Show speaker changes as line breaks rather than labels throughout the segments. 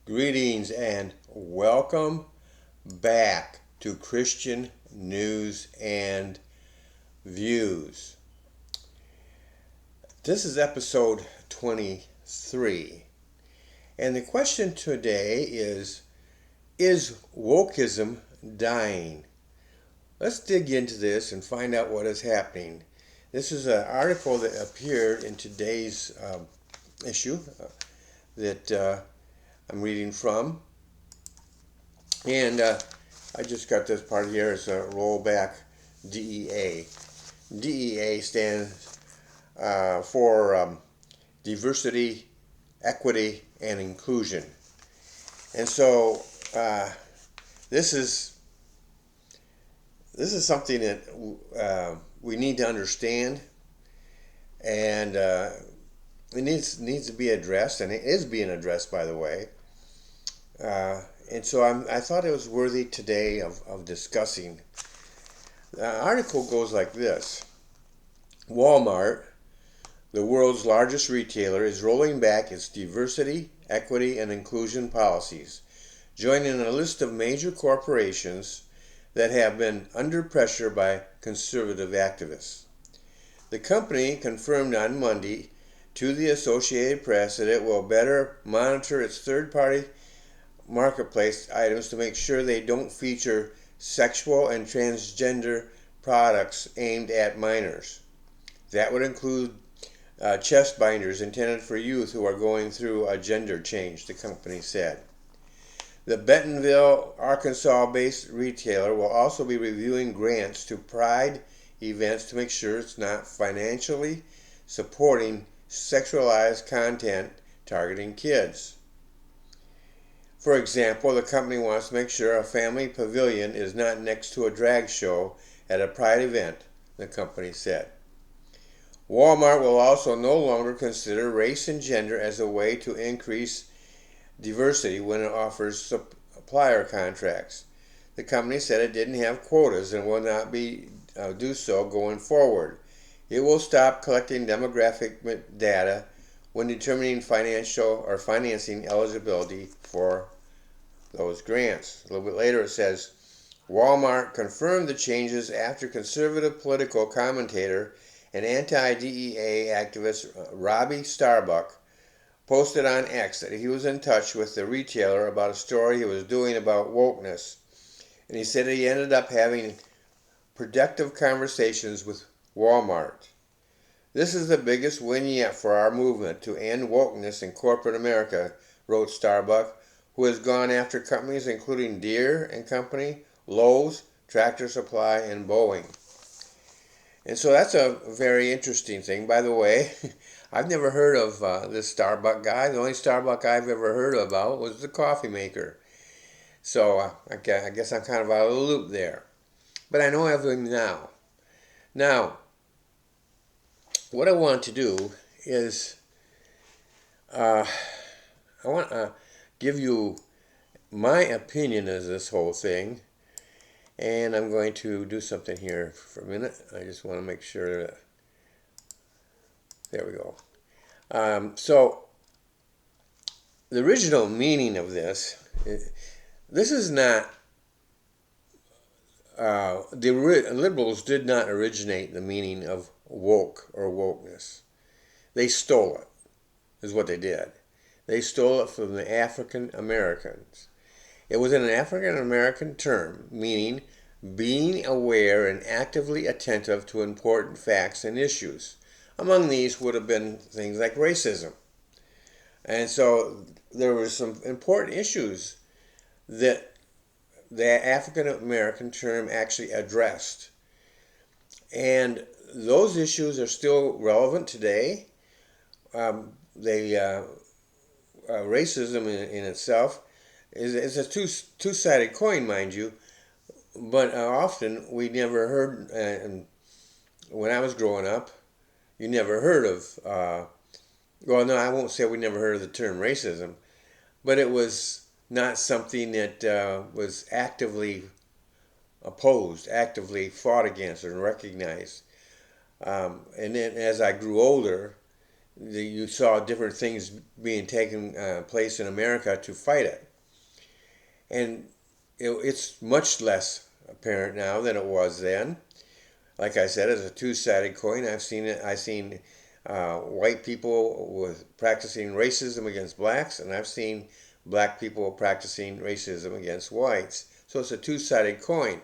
Greetings and welcome back to Christian News and Views. This is episode 23, and the question today is wokeism dying? Let's dig into this and find out what is happening. This is an article that appeared in today's issue that I'm reading from, and I just got this part here as a rollback DEA. DEA stands for diversity, equity, and inclusion. And so this is something that we need to understand, and it needs to be addressed, and it is being addressed, by the way. And so I thought it was worthy today of discussing. The article goes like this. Walmart, the world's largest retailer, is rolling back its diversity, equity, and inclusion policies, joining a list of major corporations that have been under pressure by conservative activists. The company confirmed on Monday to the Associated Press that it will better monitor its third-party marketplace items to make sure they don't feature sexual and transgender products aimed at minors. That would include chest binders intended for youth who are going through a gender change, the company said. The Bentonville, Arkansas-based retailer will also be reviewing grants to Pride events to make sure it's not financially supporting sexualized content targeting kids. For example, the company wants to make sure a family pavilion is not next to a drag show at a Pride event, the company said. Walmart will also no longer consider race and gender as a way to increase diversity when it offers supplier contracts. The company said it didn't have quotas and will not do so going forward. It will stop collecting demographic data when determining financial or financing eligibility for those grants. A little bit later it says, Walmart confirmed the changes after conservative political commentator and anti-DEA activist Robbie Starbuck posted on X that he was in touch with the retailer about a story he was doing about wokeness. And he said he ended up having productive conversations with Walmart. This is the biggest win yet for our movement to end wokeness in corporate America, wrote Starbuck, who has gone after companies including Deere and Company, Lowe's, Tractor Supply, and Boeing. And so that's a very interesting thing. By the way, I've never heard of this Starbuck guy. The only Starbuck I've ever heard about was the coffee maker. So I guess I'm kind of out of the loop there. But I know of him now. Now, what I want to do is I want to give you my opinion of this whole thing. And I'm going to do something here for a minute. I just want to make sure that, there we go. So the original meaning of this is not, the liberals did not originate the meaning of woke or wokeness. They stole it, is what they did. They stole it from the African Americans. It was an African American term, meaning being aware and actively attentive to important facts and issues. Among these would have been things like racism. And so there were some important issues that the African American term actually addressed. And those issues are still relevant today. Racism in itself is a two-sided coin, mind you, but often we never heard, and when I was growing up, you never heard of, well, no, I won't say we never heard of the term racism, but it was not something that was actively opposed, actively fought against, and recognized. And then as I grew older, you saw different things being taken place in America to fight it. And it's much less apparent now than it was then. Like I said, it's a two-sided coin. I've seen it. I've seen white people with practicing racism against blacks, and I've seen black people practicing racism against whites. So it's a two-sided coin.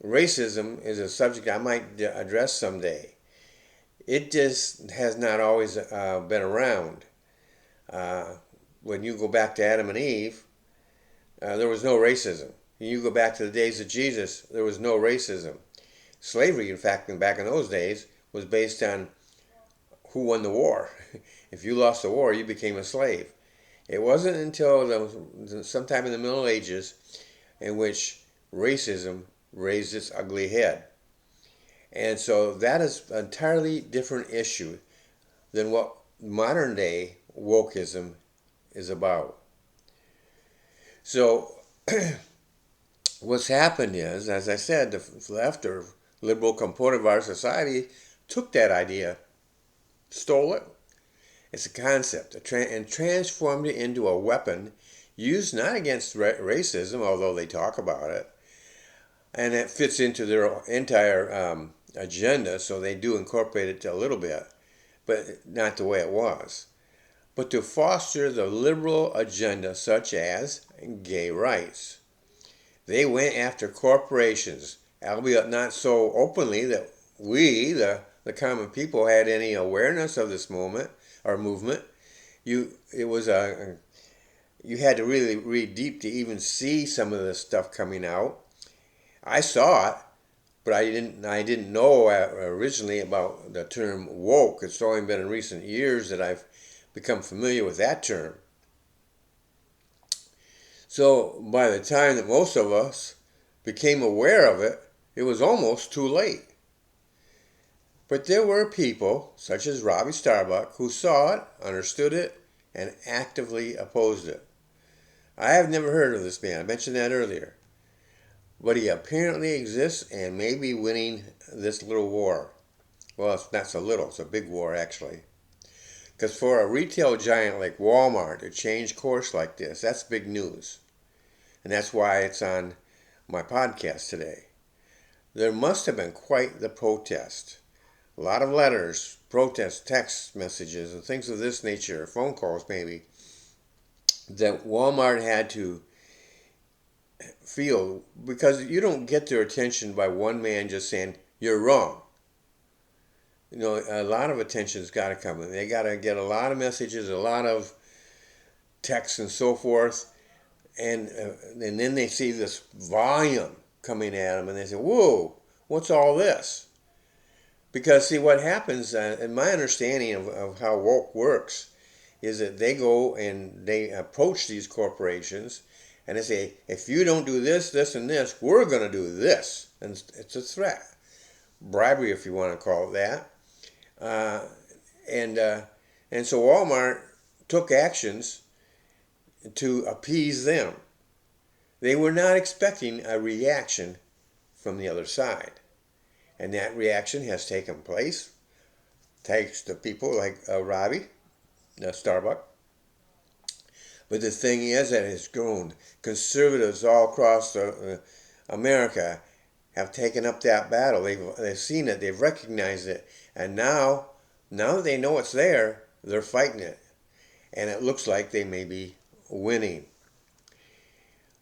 Racism is a subject I might address someday. It just has not always been around. When you go back to Adam and Eve, there was no racism. When you go back to the days of Jesus, there was no racism. Slavery, in fact, back in those days, was based on who won the war. If you lost the war, you became a slave. It wasn't until sometime in the Middle Ages in which racism raised its ugly head. And so that is an entirely different issue than what modern day wokeism is about. So what's happened is, as I said, the left or liberal component of our society took that idea, stole it. It's a concept, and transformed it into a weapon used not against racism, although they talk about it, and it fits into their entire agenda, so they do incorporate it a little bit, but not the way it was. But to foster the liberal agenda, such as gay rights. They went after corporations, albeit not so openly that we, the common people, had any awareness of this movement. You had to really read deep to even see some of this stuff coming out. I saw it, but I didn't know originally about the term woke. It's only been in recent years that I've become familiar with that term. So by the time that most of us became aware of it, it was almost too late. But there were people, such as Robbie Starbuck, who saw it, understood it, and actively opposed it. I have never heard of this man. I mentioned that earlier. But he apparently exists and may be winning this little war. Well, it's not so little. It's a big war, actually. Because for a retail giant like Walmart to change course like this, that's big news. And that's why it's on my podcast today. There must have been quite the protest. A lot of letters, protest, text messages, and things of this nature, phone calls maybe, that Walmart had to feel, because you don't get their attention by one man just saying, you're wrong. You know, a lot of attention's got to come in. They got to get a lot of messages, a lot of texts and so forth, and then they see this volume coming at them, and they say, whoa, what's all this? Because, see, what happens, in my understanding of how woke works, is that they go and they approach these corporations and they say, if you don't do this, this, and this, we're going to do this. And it's a threat. Bribery, if you want to call it that. And so Walmart took actions to appease them. They were not expecting a reaction from the other side. And that reaction has taken place. Thanks to people like Robbie, Starbuck. But the thing is that it has grown. Conservatives all across America have taken up that battle. They've seen it. They've recognized it. And now that they know it's there, they're fighting it. And it looks like they may be winning.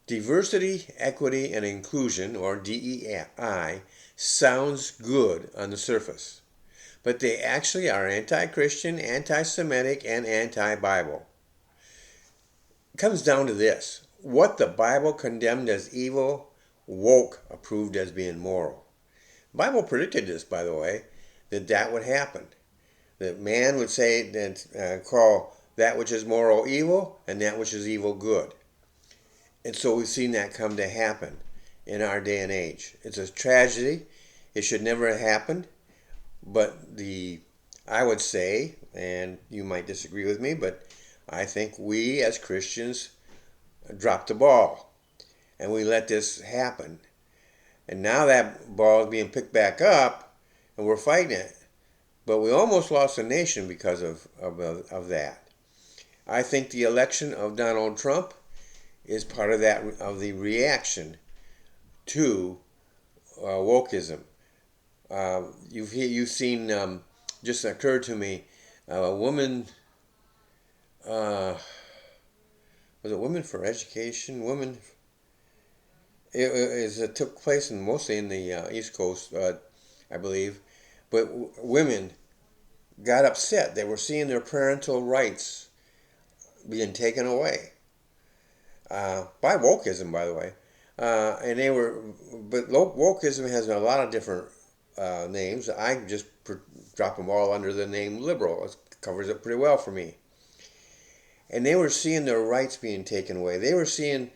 Diversity, equity, and inclusion, or DEI, sounds good on the surface. But they actually are anti-Christian, anti-Semitic, and anti-Bible. It comes down to this. What the Bible condemned as evil, woke approved as being moral. The Bible predicted this, by the way, that would happen. That man would say that call that which is moral evil and that which is evil good. And so we've seen that come to happen in our day and age. It's a tragedy. It should never have happened. But I would say, and you might disagree with me, but I think we as Christians dropped the ball. And we let this happen. And now that ball is being picked back up, and we're fighting it. but we almost lost a nation because of that. I think the election of Donald Trump is part of that, of the reaction to wokeism. You've seen, just occurred to me, a woman, uh, was it Women for Education? It took place mostly in the East Coast, I believe, but women got upset. They were seeing their parental rights being taken away by wokeism, by the way. And they were, but wokeism has a lot of different names. I just drop them all under the name liberal. It covers it pretty well for me. And they were seeing their rights being taken away. They were seeing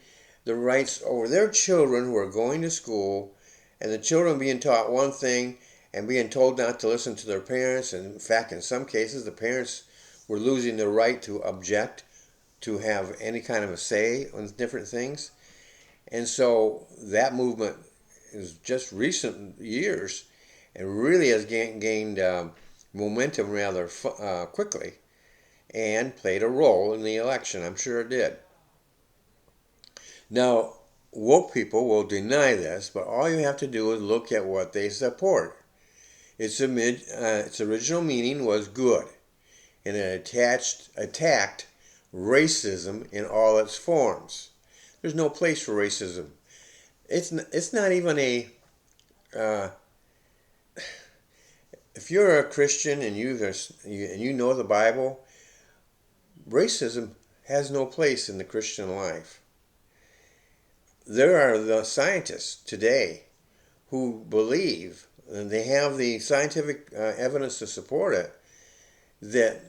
the rights over their children who are going to school, and the children being taught one thing and being told not to listen to their parents. And in fact, in some cases, the parents were losing the right to object, to have any kind of a say on different things. And so that movement is just recent years and really has gained momentum rather quickly and played a role in the election. I'm sure it did. Now, woke people will deny this, but all you have to do is look at what they support. Its original meaning was good, and it attacked racism in all its forms. There's no place for racism. It's not even a. Uh, if you're a Christian and you know the Bible, racism has no place in the Christian life. There are the scientists today who believe, and they have the scientific evidence to support it, that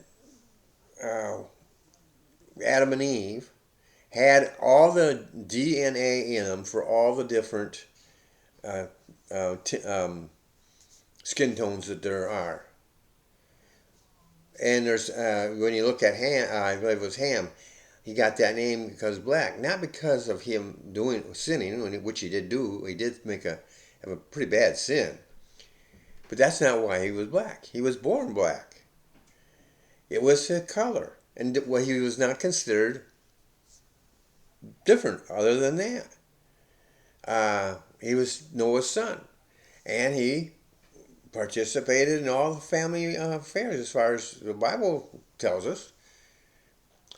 Adam and Eve had all the DNA in them for all the different uh, skin tones that there are. And there's when you look at Ham, I believe it was Ham, he got that name because black, not because of him sinning, which he did do. He did have a pretty bad sin, but that's not why he was black. He was born black. It was his color, and he was not considered different other than that. He was Noah's son, and he participated in all the family affairs as far as the Bible tells us.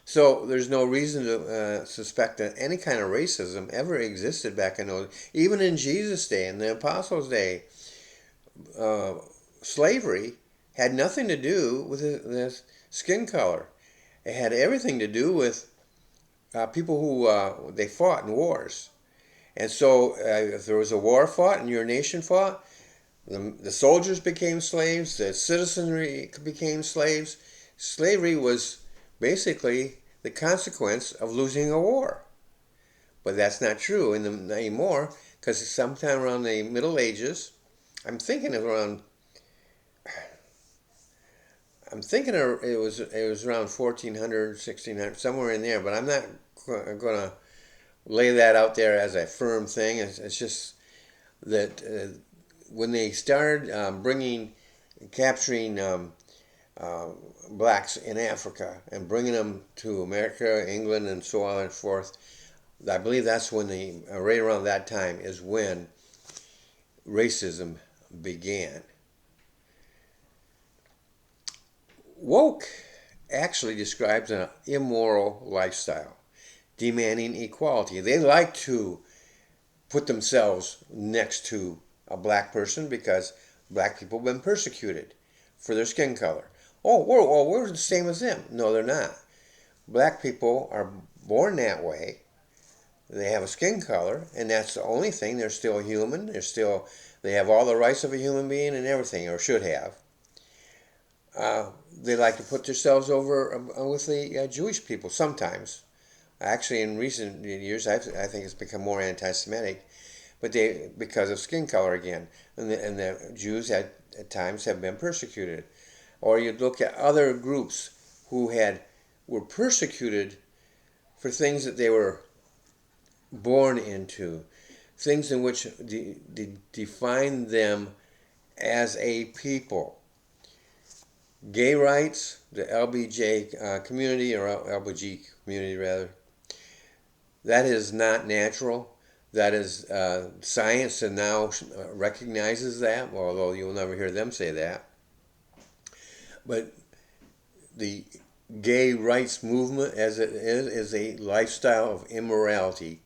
So there's no reason to suspect that any kind of racism ever existed back in those. Even in Jesus' day, in the Apostles' day, slavery had nothing to do with the skin color. It had everything to do with people who they fought in wars. And so if there was a war fought and your nation fought, the soldiers became slaves, the citizenry became slaves. Slavery was basically the consequence of losing a war. But that's not true anymore, because sometime around the Middle Ages, I'm thinking it was around 1400, 1600, somewhere in there, but I'm not going to lay that out there as a firm thing. It's just that when they started capturing blacks in Africa and bringing them to America, England, and so on and forth, I believe that's when right around that time is when racism began. Woke actually describes an immoral lifestyle, demanding equality. They like to put themselves next to a black person because black people have been persecuted for their skin color. We're the same as them. No, they're not. Black people are born that way. They have a skin color, and that's the only thing. They're still human. They have all the rights of a human being and everything, or should have. They like to put themselves over with the Jewish people sometimes. Actually, in recent years, I think it's become more anti-Semitic, but because of skin color again, and the Jews at times have been persecuted. Or you'd look at other groups who were persecuted for things that they were born into, things in which define them as a people. Gay rights, the LBJ community, or LBG community rather, that is not natural. That is science, and now recognizes that, although you'll never hear them say that. But the gay rights movement, as it is a lifestyle of immorality,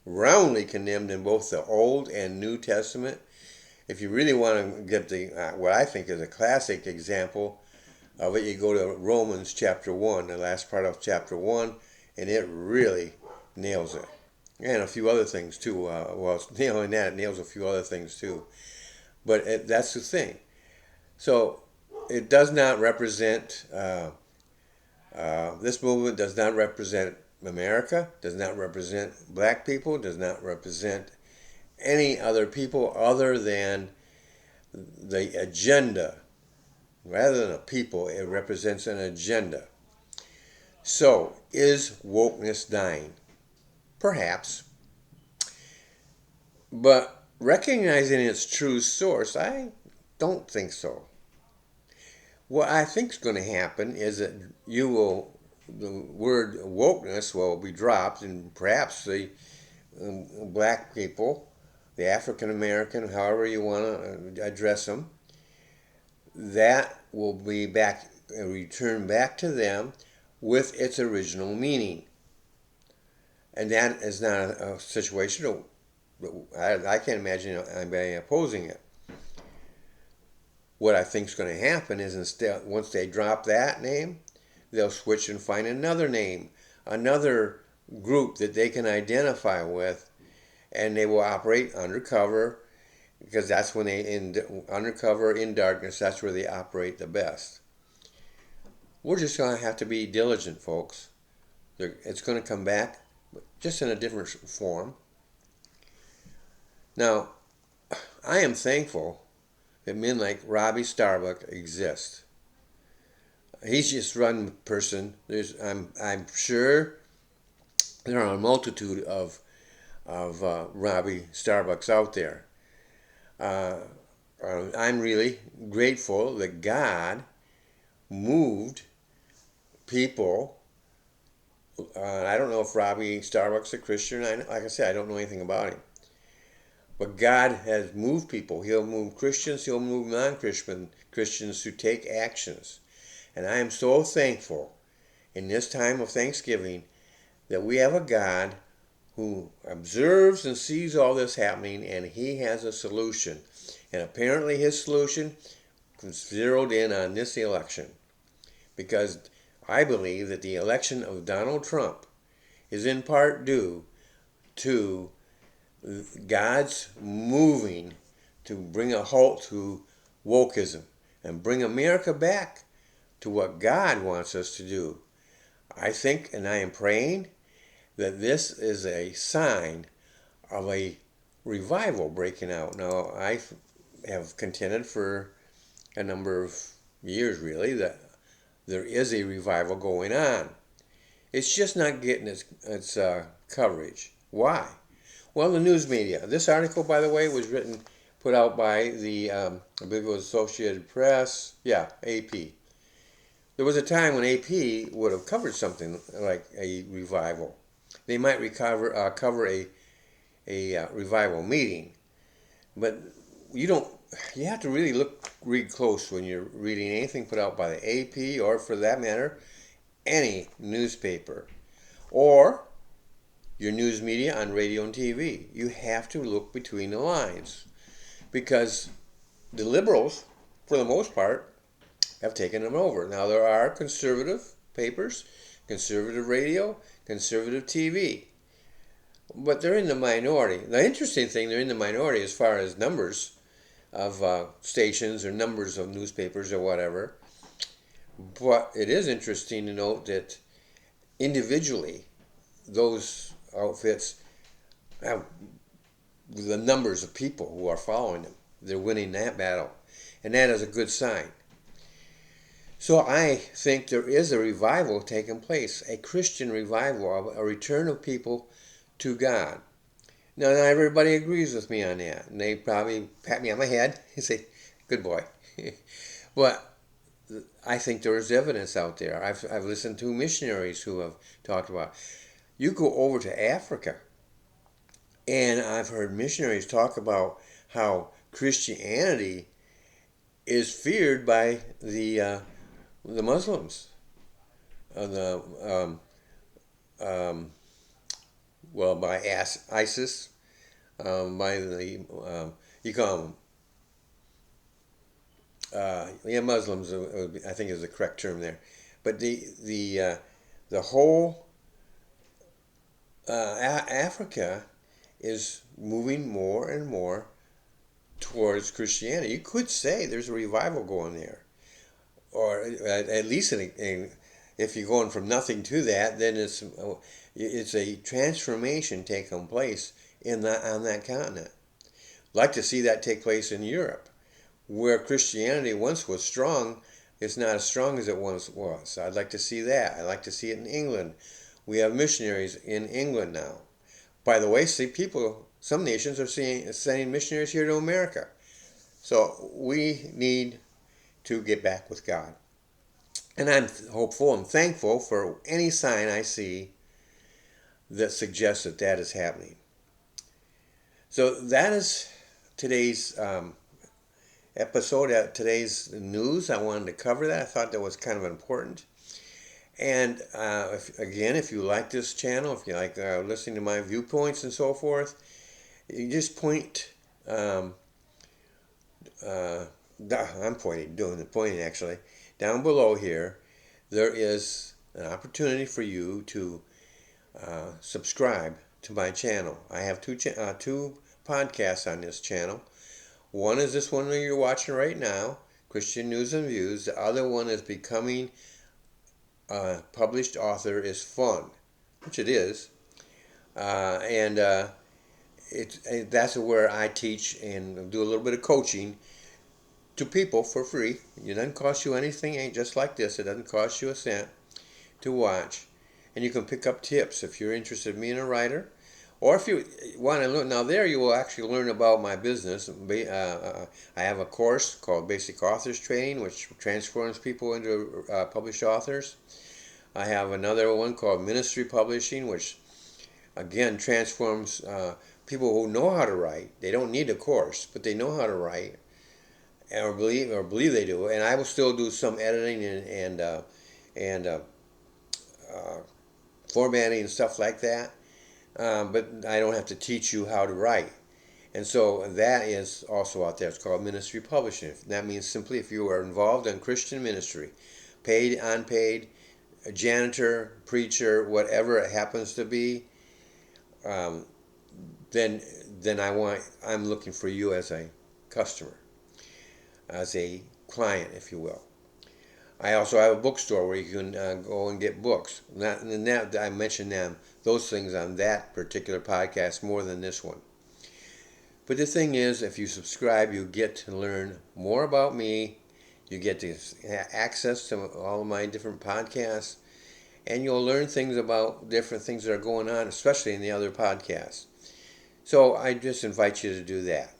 roundly condemned in both the Old and New Testament. If you really want to get the what I think is a classic example of it, you go to Romans chapter 1, the last part of chapter 1, and it really nails it. And a few other things too. Well, it's nailing that, it nails a few other things too. But that's the thing. So it does not represent, this movement does not represent America, does not represent black people, does not represent any other people other than the agenda. Rather than a people, it represents an agenda. So, is wokeness dying? Perhaps. But recognizing its true source, I don't think so. What I think is going to happen is that the word wokeness will be dropped, and perhaps the black people, the African American, however you want to address them, that will be returned back to them with its original meaning. And that is not a situation, I can't imagine anybody opposing it. What I think is going to happen is, instead, once they drop that name, they'll switch and find another name, another group that they can identify with, and they will operate undercover, because that's when undercover, in darkness, that's where they operate the best. We're just going to have to be diligent, folks. It's going to come back, just in a different form. Now, I am thankful that men like Robbie Starbuck exist. He's just one person. I'm sure there are a multitude of Robbie Starbucks out there. I'm really grateful that God moved people. I don't know if Robbie Starbuck's a Christian. Like I said, I don't know anything about him. But God has moved people. He'll move Christians. He'll move non-Christians to take actions. And I am so thankful in this time of Thanksgiving that we have a God who observes and sees all this happening, and he has a solution. And apparently his solution was zeroed in on this election. Because I believe that the election of Donald Trump is in part due to God's moving to bring a halt to wokeism and bring America back to what God wants us to do. I think, and I am praying, that this is a sign of a revival breaking out. Now, I have contended for a number of years, really, that there is a revival going on. It's just not getting its coverage. Why? Well, the news media. This article, by the way, was put out by the, I believe it was Associated Press. Yeah, AP. There was a time when AP would have covered something like a revival. They might cover a revival meeting, but you have to really read close when you're reading anything put out by the AP, or for that matter, any newspaper, or your news media on radio and TV. You have to look between the lines, because the liberals, for the most part, have taken them over. Now, there are conservative papers, conservative radio, conservative TV, but they're in the minority. The interesting thing, they're in the minority as far as numbers of stations or numbers of newspapers or whatever. But it is interesting to note that individually, those outfits have the numbers of people who are following them. They're winning that battle, and that is a good sign. So I think there is a revival taking place, a Christian revival, a return of people to God. Now, not everybody agrees with me on that, and they probably pat me on my head and say, good boy. But I think there is evidence out there. I've listened to missionaries who have talked about. You go over to Africa, and I've heard missionaries talk about how Christianity is feared by the Muslims, the um, well, by ISIS, by the you call them yeah, Muslims. I think is the correct term there, but the whole Africa is moving more and more towards Christianity. You could say there's a revival going there, or at least if you're going from nothing to that, then it's a transformation taking place in that on that continent. Like to see that take place in Europe, where Christianity once was strong. It's not as strong as it once was. I'd like to see that. I'd like to see it in England. We have missionaries in England now. By the way, see people. Some nations are sending missionaries here to America. So we need to get back with God. And I'm hopeful and thankful for any sign I see that suggests that that is happening. So that is today's episode, today's news. I wanted to cover that. I thought that was kind of important. And if you like this channel, if you like listening to my viewpoints and so forth, you just point. I'm doing the pointing actually. Down below here, there is an opportunity for you to subscribe to my channel. I have two podcasts on this channel. One is this one that you're watching right now, Christian News and Views. The other one is Becoming a Published Author is Fun, which it is. And that's where I teach and do a little bit of coaching to people for free. It doesn't cost you anything, ain't just like this. It doesn't cost you a cent to watch. And you can pick up tips if you're interested in being a writer. Or if you want to learn, now there you will actually learn about my business. I have a course called Basic Authors Training, which transforms people into published authors. I have another one called Ministry Publishing, which again transforms people who know how to write. They don't need a course, but they know how to write, or believe they do. And I will still do some editing and formatting and stuff like that. But I don't have to teach you how to write. And so that is also out there. It's called Ministry Publishing. That means simply if you are involved in Christian ministry, paid, unpaid, a janitor, preacher, whatever it happens to be, then I'm looking for you as a customer, as a client, if you will. I also have a bookstore where you can go and get books. I mentioned those things on that particular podcast more than this one. But the thing is, if you subscribe, you get to learn more about me. You get to access to all of my different podcasts. And you'll learn things about different things that are going on, especially in the other podcasts. So I just invite you to do that.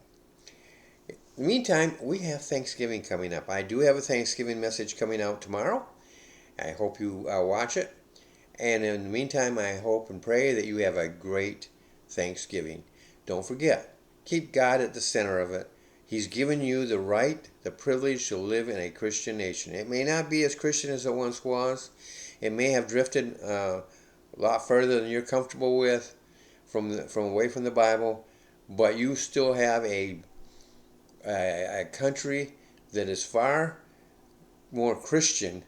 In the meantime, we have Thanksgiving coming up. I do have a Thanksgiving message coming out tomorrow. I hope you watch it. And in the meantime, I hope and pray that you have a great Thanksgiving. Don't forget, keep God at the center of it. He's given you the right, the privilege to live in a Christian nation. It may not be as Christian as it once was. It may have drifted a lot further than you're comfortable with from away from the Bible, but you still have a country that is far more Christian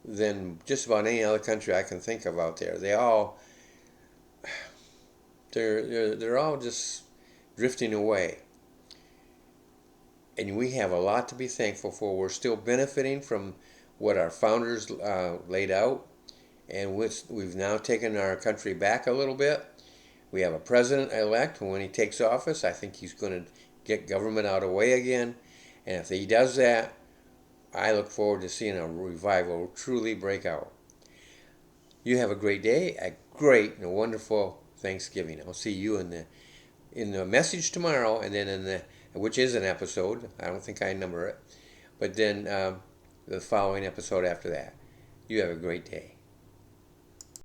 than just about any other country I can think of out there. They're all just drifting away. And we have a lot to be thankful for. We're still benefiting from what our founders laid out, and we've now taken our country back a little bit. We have a president-elect who, when he takes office, I think he's going to get government out of the way again. And if he does that, I look forward to seeing a revival truly break out. You have a great day, a great and a wonderful Thanksgiving. I'll see you in the message tomorrow, and then which is an episode. I don't think I number it, but then the following episode after that. You have a great day.